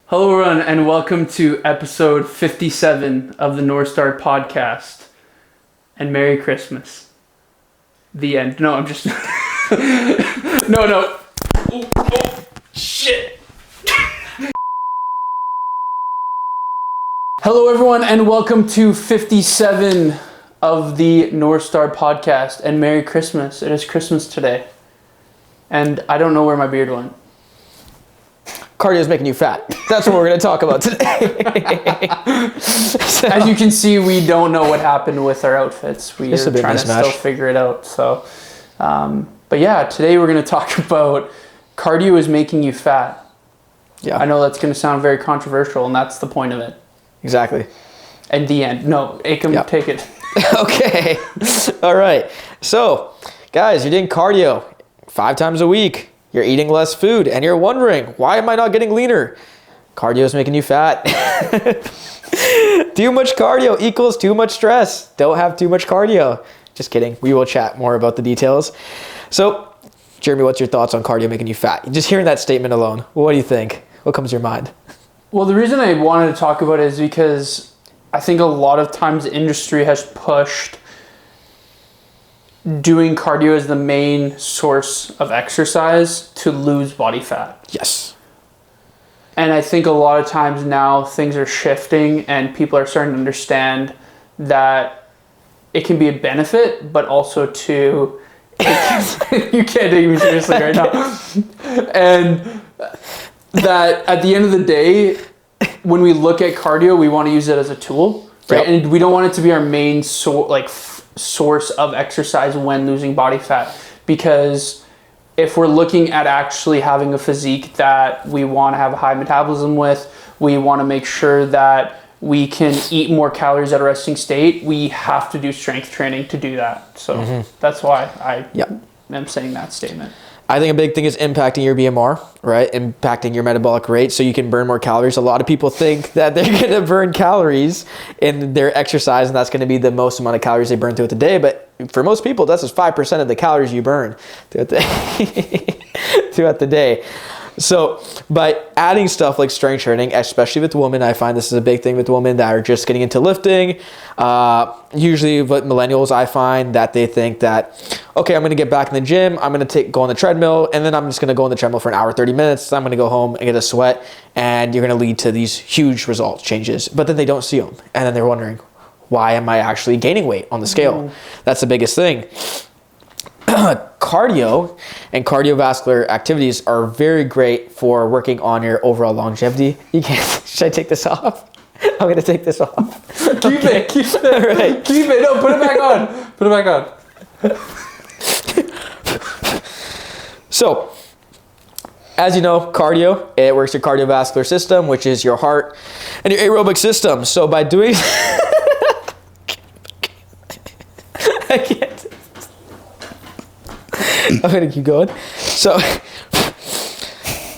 Hello everyone and welcome to episode 57 of the Northstar podcast. And Merry Christmas. The end. No, I'm just... No. Oh, shit. Hello everyone and welcome to 57 of the Northstar podcast and Merry Christmas. It is Christmas today. And I don't know where my beard went. Cardio is making you fat. That's what we're going to talk about today. As you can see, we don't know what happened with our outfits. We are trying to still figure it out. So, but yeah, today we're going to talk about cardio is making you fat. Yeah. I know that's going to sound very controversial, and that's the point of it. Exactly. And the end. No, Ekam, take it. Okay. All right. So, guys, you're doing cardio 5 times a week. You're eating less food, and you're wondering, why am I not getting leaner? Cardio is making you fat. Too much cardio equals too much stress. Don't have too much cardio. Just kidding. We will chat more about the details. So, Jeremy, what's your thoughts on cardio making you fat? Just hearing that statement alone, what do you think? What comes to your mind? Well, the reason I wanted to talk about it is because I think a lot of times the industry has pushed doing cardio as the main source of exercise to lose body fat. Yes. And I think a lot of times now things are shifting and people are starting to understand that it can be a benefit, but also you can't take me seriously right now. And that at the end of the day, when we look at cardio, we want to use it as a tool, right? Yep. And we don't want it to be our main source of exercise when losing body fat, because if we're looking at actually having a physique that we want to have a high metabolism with, we want to make sure that we can eat more calories at a resting state, we have to do strength training to do that. So that's why I am saying that statement. I think a big thing is impacting your BMR, right? Impacting your metabolic rate so you can burn more calories. A lot of people think that they're going to burn calories in their exercise and that's going to be the most amount of calories they burn throughout the day. But for most people, that's just 5% of the calories you burn throughout the day. So by adding stuff like strength training, especially with women, I find this is a big thing with women that are just getting into lifting. Usually with millennials, I find that they think that, okay, I'm going to get back in the gym. I'm going to go on the treadmill, and then I'm just going to go on the treadmill for an hour, 30 minutes. I'm going to go home and get a sweat, and you're going to lead to these huge results changes. But then they don't see them, and then they're wondering, why am I actually gaining weight on the scale? That's the biggest thing. Cardio and cardiovascular activities are very great for working on your overall longevity. Should I take this off? I'm going to take this off. Keep it. Right. Keep it. No, put it back on. Put it back on. So, as you know, cardio, it works your cardiovascular system, which is your heart and your aerobic system. So by doing... I can't. I'm going to keep going. So,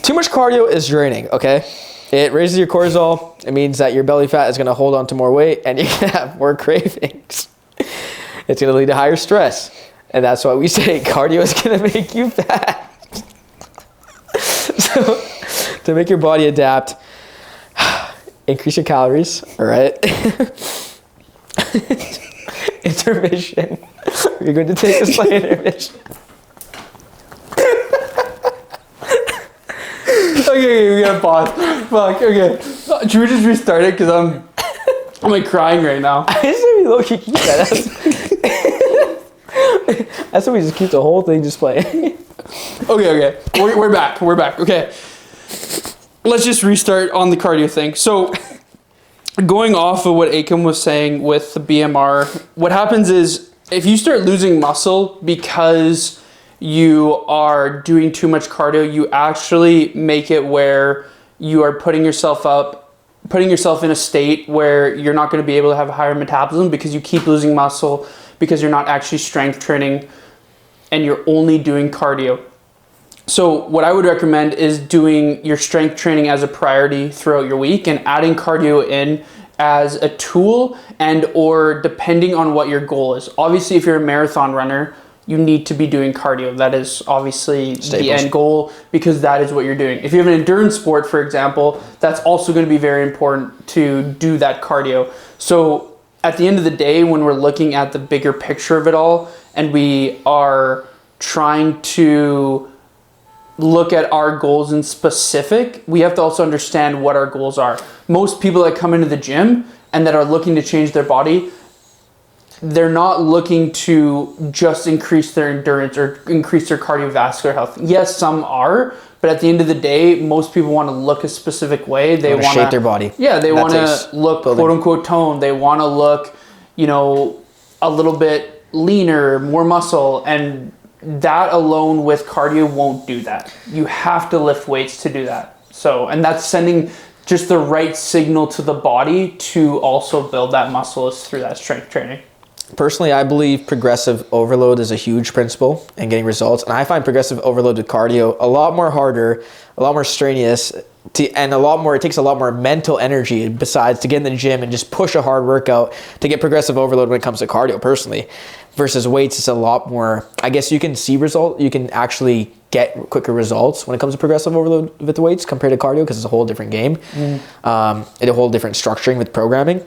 too much cardio is draining, okay? It raises your cortisol. It means that your belly fat is going to hold on to more weight and you're going to have more cravings. It's going to lead to higher stress. And that's why we say cardio is going to make you fat. So, to make your body adapt, increase your calories, all right? Intermission. You're going to take a slight intermission. Okay, we gotta pause. Fuck, okay. Should we just restart it? Because I'm like crying right now. I just want to low-key keep that. That's why we just keep the whole thing just playing. Okay. We're back. Okay. Let's just restart on the cardio thing. So, going off of what Ekam was saying with the BMR, what happens is if you start losing muscle because you are doing too much cardio, you actually make it where you are putting yourself in a state where you're not going to be able to have a higher metabolism because you keep losing muscle because you're not actually strength training and you're only doing cardio. So what I would recommend is doing your strength training as a priority throughout your week and adding cardio in as a tool and or depending on what your goal is. Obviously, if you're a marathon runner, you need to be doing cardio. That is obviously the Staples. end goal, because that is what you're doing. If you have an endurance sport, for example, that's also going to be very important to do that cardio. So at the end of the day, when we're looking at the bigger picture of it all, and we are trying to look at our goals in specific, we have to also understand what our goals are. Most people that come into the gym and that are looking to change their body, they're not looking to just increase their endurance or increase their cardiovascular health. Yes, some are, but at the end of the day, most people want to look a specific way. They want to shape their body. Yeah, they want to look building. quote unquote toned. They want to look, a little bit leaner, more muscle, and that alone with cardio won't do that. You have to lift weights to do that. So, and that's sending just the right signal to the body to also build that muscle is through that strength training. Personally, I believe progressive overload is a huge principle in getting results. And I find progressive overload with cardio a lot more harder, a lot more strenuous, and it takes a lot more mental energy besides to get in the gym and just push a hard workout to get progressive overload when it comes to cardio personally. Versus weights, it's a lot more, I guess you can see you can actually get quicker results when it comes to progressive overload with the weights compared to cardio, because it's a whole different game. And a whole different structuring with programming.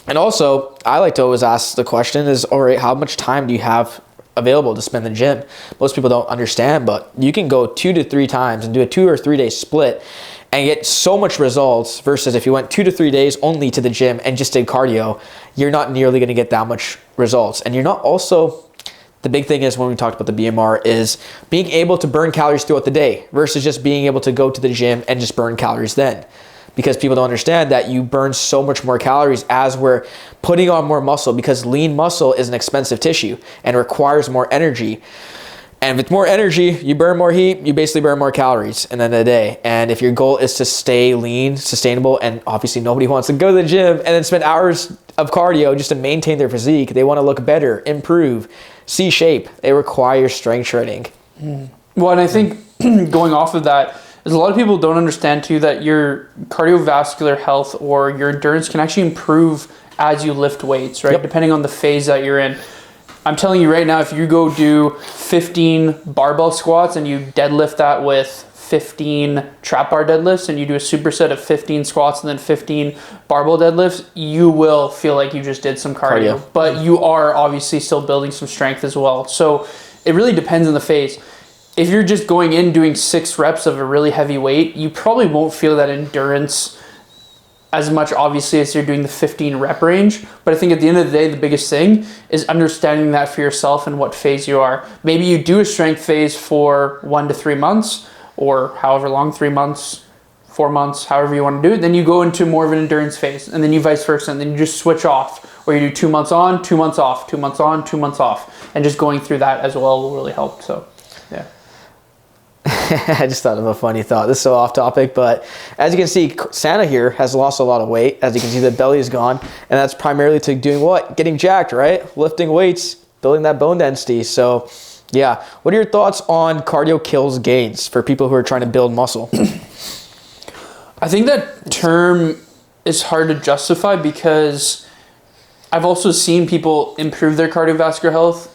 And also, I like to always ask the question is, all right, how much time do you have available to spend in the gym? Most people don't understand, but you can go 2 to 3 times and do a 2 or 3 day split and get so much results versus if you went 2 to 3 days only to the gym and just did cardio, you're not nearly going to get that much results. And you're not also, the big thing is when we talked about the BMR is being able to burn calories throughout the day versus just being able to go to the gym and just burn calories then. Because people don't understand that you burn so much more calories as we're putting on more muscle, because lean muscle is an expensive tissue and requires more energy. And with more energy, you burn more heat, you basically burn more calories at the end of the day. And if your goal is to stay lean, sustainable, and obviously nobody wants to go to the gym and then spend hours of cardio just to maintain their physique, they want to look better, improve, see shape. It requires strength training. Well, and I think going off of that, is a lot of people don't understand too that your cardiovascular health or your endurance can actually improve as you lift weights, right? Yep. Depending on the phase that you're in. I'm telling you right now, if you go do 15 barbell squats and you deadlift that with 15 trap bar deadlifts and you do a superset of 15 squats and then 15 barbell deadlifts, you will feel like you just did some cardio. But you are obviously still building some strength as well. So it really depends on the phase. If you're just going in doing 6 reps of a really heavy weight, you probably won't feel that endurance as much, obviously, as you're doing the 15 rep range. But I think at the end of the day, the biggest thing is understanding that for yourself and what phase you are. Maybe you do a strength phase for 1 to 3 months, or however long, 3 months, 4 months, however you want to do it. Then you go into more of an endurance phase, and then you vice versa, and then you just switch off. Or you do 2 months on, 2 months off, 2 months on, 2 months off. And just going through that as well will really help. So, yeah. I just thought of a funny thought. This is so off topic, but as you can see, Santa here has lost a lot of weight. As you can see, the belly is gone, and that's primarily to doing what? Getting jacked, right? Lifting weights, building that bone density. So, yeah. What are your thoughts on cardio kills gains for people who are trying to build muscle? I think that term is hard to justify because I've also seen people improve their cardiovascular health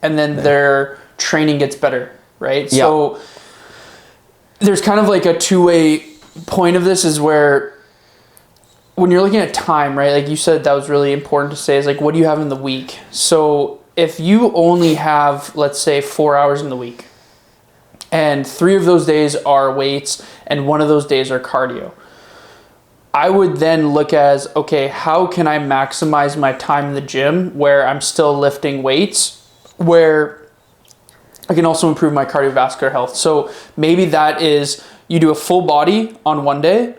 and then their training gets better. Right? Yeah. So there's kind of like a two-way point of this is where when you're looking at time, right? Like you said, that was really important to say is like, what do you have in the week? So if you only have, let's say 4 hours in the week and 3 of those days are weights and 1 of those days are cardio, I would then look as, okay, how can I maximize my time in the gym where I'm still lifting weights, where I can also improve my cardiovascular health. So maybe that is you do a full body on one day,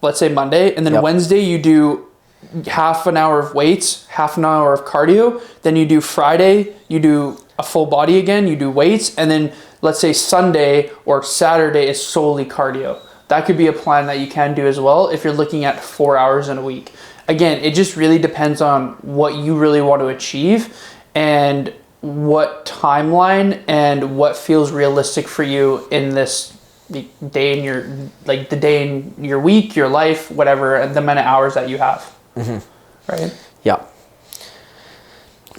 let's say Monday, and then Wednesday you do half an hour of weights, half an hour of cardio. Then you do Friday, you do a full body again, you do weights, and then let's say Sunday or Saturday is solely cardio. That could be a plan that you can do as well if you're looking at 4 hours in a week. Again, it just really depends on what you really want to achieve and what timeline and what feels realistic for you in this day in your, like the day in your week, your life, whatever, and the amount of hours that you have. Right? Yeah.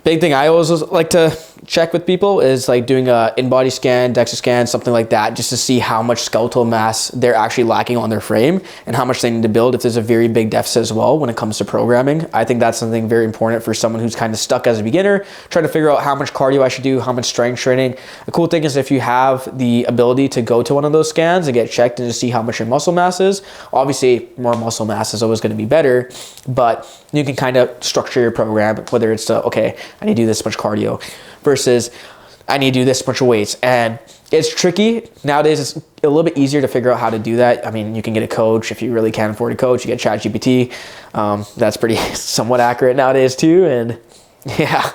Big thing I always like to check with people is like doing a in-body scan, DEXA scan, something like that, just to see how much skeletal mass they're actually lacking on their frame and how much they need to build if there's a very big deficit as well when it comes to programming. I think that's something very important for someone who's kind of stuck as a beginner, trying to figure out how much cardio I should do, how much strength training. The cool thing is if you have the ability to go to one of those scans and get checked and to see how much your muscle mass is, obviously more muscle mass is always going to be better, but you can kind of structure your program, whether it's okay, I need to do this much cardio versus I need to do this much weights. And it's tricky. Nowadays, it's a little bit easier to figure out how to do that. I mean, you can get a coach. If you really can't afford a coach, you get ChatGPT. That's pretty somewhat accurate nowadays too. And yeah.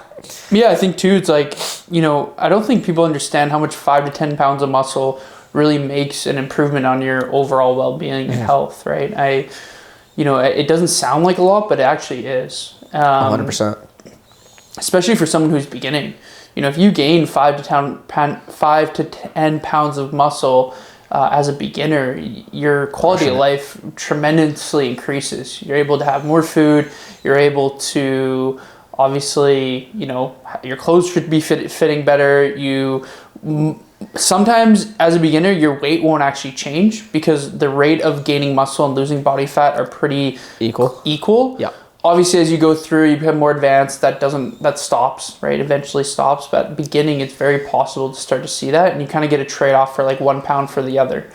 Yeah, I think too, it's like, I don't think people understand how much 5 to 10 pounds of muscle really makes an improvement on your overall well-being and health, right? It doesn't sound like a lot, but it actually is. 100%. Especially for someone who's beginning. If you gain 5 to 10 pounds of muscle as a beginner, your quality of life tremendously increases. You're able to have more food. You're able to, obviously, your clothes should be fitting better. Sometimes as a beginner, your weight won't actually change because the rate of gaining muscle and losing body fat are pretty equal. Yeah. Obviously, as you go through, you become more advanced. That stops, right? Eventually stops. But at the beginning, it's very possible to start to see that, and you kind of get a trade-off for like 1 pound for the other.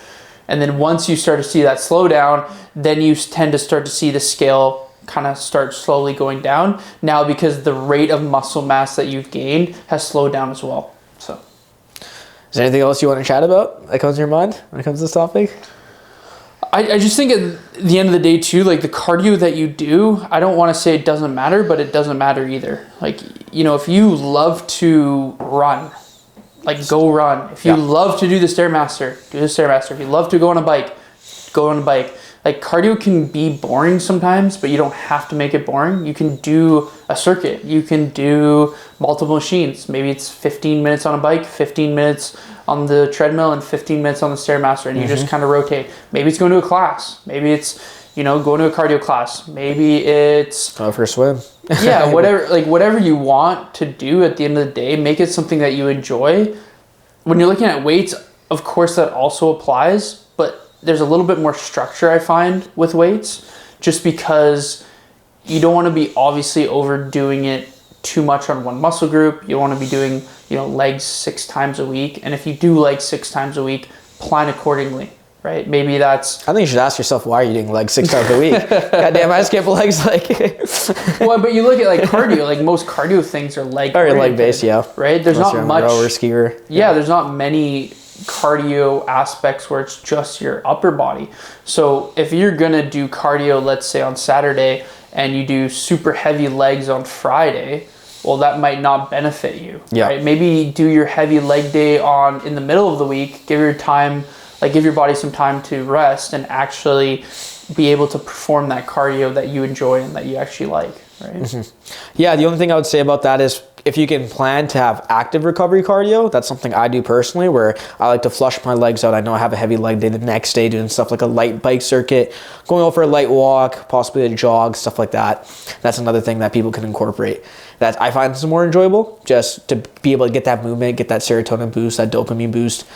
And then once you start to see that slow down, then you tend to start to see the scale kind of start slowly going down now because the rate of muscle mass that you've gained has slowed down as well. So, is there anything else you want to chat about that comes to your mind when it comes to this topic? I just think at the end of the day too, like the cardio that you do, I don't want to say it doesn't matter, but it doesn't matter either. Like, if you love to run, like go run. If you love to do the Stairmaster, do the Stairmaster. If you love to go on a bike, go on a bike. Like cardio can be boring sometimes, but you don't have to make it boring. You can do a circuit. You can do multiple machines. Maybe it's 15 minutes on a bike, 15 minutes on the treadmill, and 15 minutes on the Stairmaster, and you just kind of rotate. Maybe it's going to a class. Maybe it's, going to a cardio class. Maybe it's go for a swim. Yeah, whatever you want to do at the end of the day, make it something that you enjoy. When you're looking at weights, of course that also applies, but there's a little bit more structure I find with weights, just because you don't want to be obviously overdoing it too much on one muscle group. You want to be doing, legs 6 times a week. And if you do legs 6 times a week, plan accordingly, right? Maybe that's... I think you should ask yourself, why are you doing legs 6 times a week? Goddamn, I skip legs Well, but you look at like cardio, like most cardio things are leg based, yeah. Right? There's unless not much... rower, skier. Yeah, there's not many cardio aspects where it's just your upper body. So if you're gonna do cardio, let's say on Saturday, and you do super heavy legs on Friday, well, that might not benefit you. Yeah. Right? Maybe do your heavy leg day in the middle of the week. Give your body some time to rest and actually be able to perform that cardio that you enjoy and that you actually like. Right? Yeah, the only thing I would say about that is if you can plan to have active recovery cardio, that's something I do personally, where I like to flush my legs out. I know I have a heavy leg day the next day, doing stuff like a light bike circuit, going out for a light walk, possibly a jog, stuff like that. That's another thing that people can incorporate. That I find is more enjoyable, just to be able to get that movement, get that serotonin boost, that dopamine boost,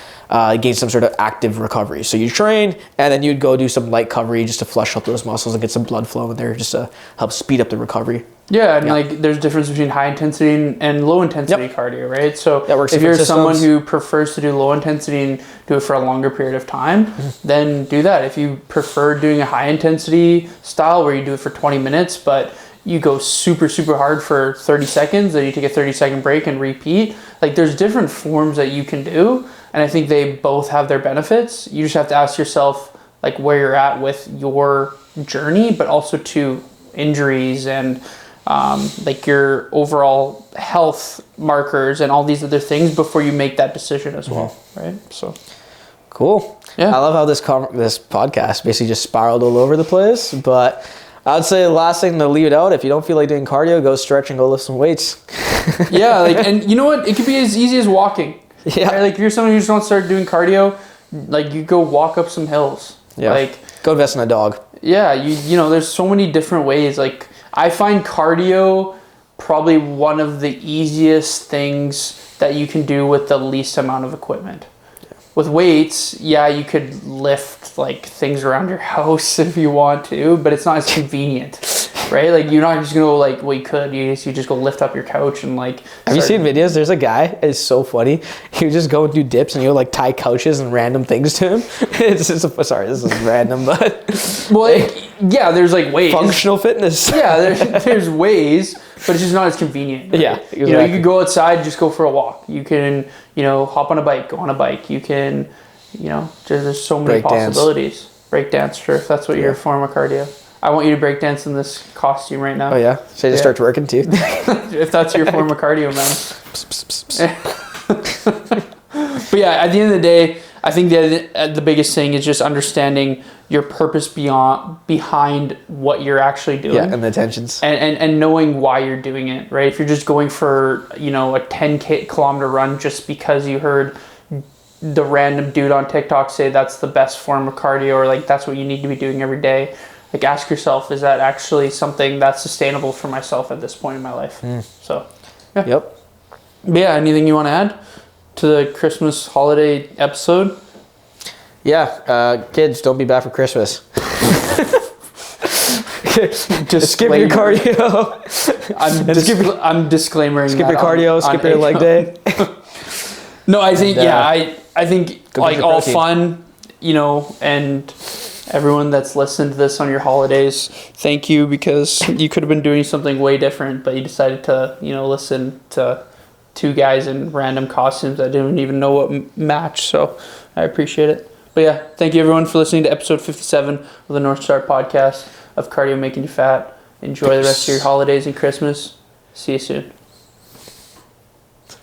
gain some sort of active recovery. So you train, and then you'd go do some light recovery just to flush out those muscles and get some blood flow in there, just to help speed up the recovery. Yeah, and like there's a difference between high intensity and low intensity cardio, right? So if you're someone who prefers to do low intensity and do it for a longer period of time, then do that. If you prefer doing a high intensity style where you do it for 20 minutes, but you go super, super hard for 30 seconds, then you take a 30-second break and repeat. Like there's different forms that you can do, and I think they both have their benefits. You just have to ask yourself like where you're at with your journey, but also to injuries and like your overall health markers and all these other things before you make that decision as well, right? So cool. Yeah, I love how this podcast basically just spiraled all over the place, but I would say the last thing to leave it out, if you don't feel like doing cardio, go stretch and go lift some weights. Yeah, and you know what? It could be as easy as walking. Yeah. Right? Like if you're someone who just wants to start doing cardio, like you go walk up some hills. Yeah. Like go invest in a dog. Yeah, you know, there's so many different ways. Like I find cardio probably one of the easiest things that you can do with the least amount of equipment. With weights, yeah, you could lift like things around your house if you want to, but it's not as convenient, right? Like you're not just gonna go like, well, you just go lift up your couch and like. Have you seen videos? There's a guy, it's so funny. He would just go and do dips and he'll like tie couches and random things to him. It's just, sorry, this is random, but. Well, yeah, there's like ways. Functional fitness. Yeah, there's ways, but it's just not as convenient. Right? Yeah, exactly. You know, you could go outside, just go for a walk. You can, hop on a bike, go on a bike. You can, there's so many possibilities. Break dance, sure, if that's what your form of cardio. I want you to break dance in this costume right now. Oh yeah, so you just start working too. If that's your form of cardio, man. But yeah, at the end of the day, I think the biggest thing is just understanding your purpose behind what you're actually doing. Yeah, and the intentions. And knowing why you're doing it, right? If you're just going for, a 10 kilometer run just because you heard the random dude on TikTok say that's the best form of cardio, or like that's what you need to be doing every day, like ask yourself, is that actually something that's sustainable for myself at this point in my life? So, yeah. Yep. But yeah, anything you want to add to the Christmas holiday episode? Yeah, kids, don't be bad for Christmas. Just skip your cardio. I'm disclaiming. Skip your cardio. Skip your leg day. No, I think I think like all protein. fun, and everyone that's listened to this on your holidays, thank you, because you could have been doing something way different, but you decided to listen to two guys in random costumes that didn't even know what match. So I appreciate it. But yeah, thank you everyone for listening to episode 57 of the Northstar podcast of Cardio Making You Fat. Enjoy the rest of your holidays and Christmas. See you soon.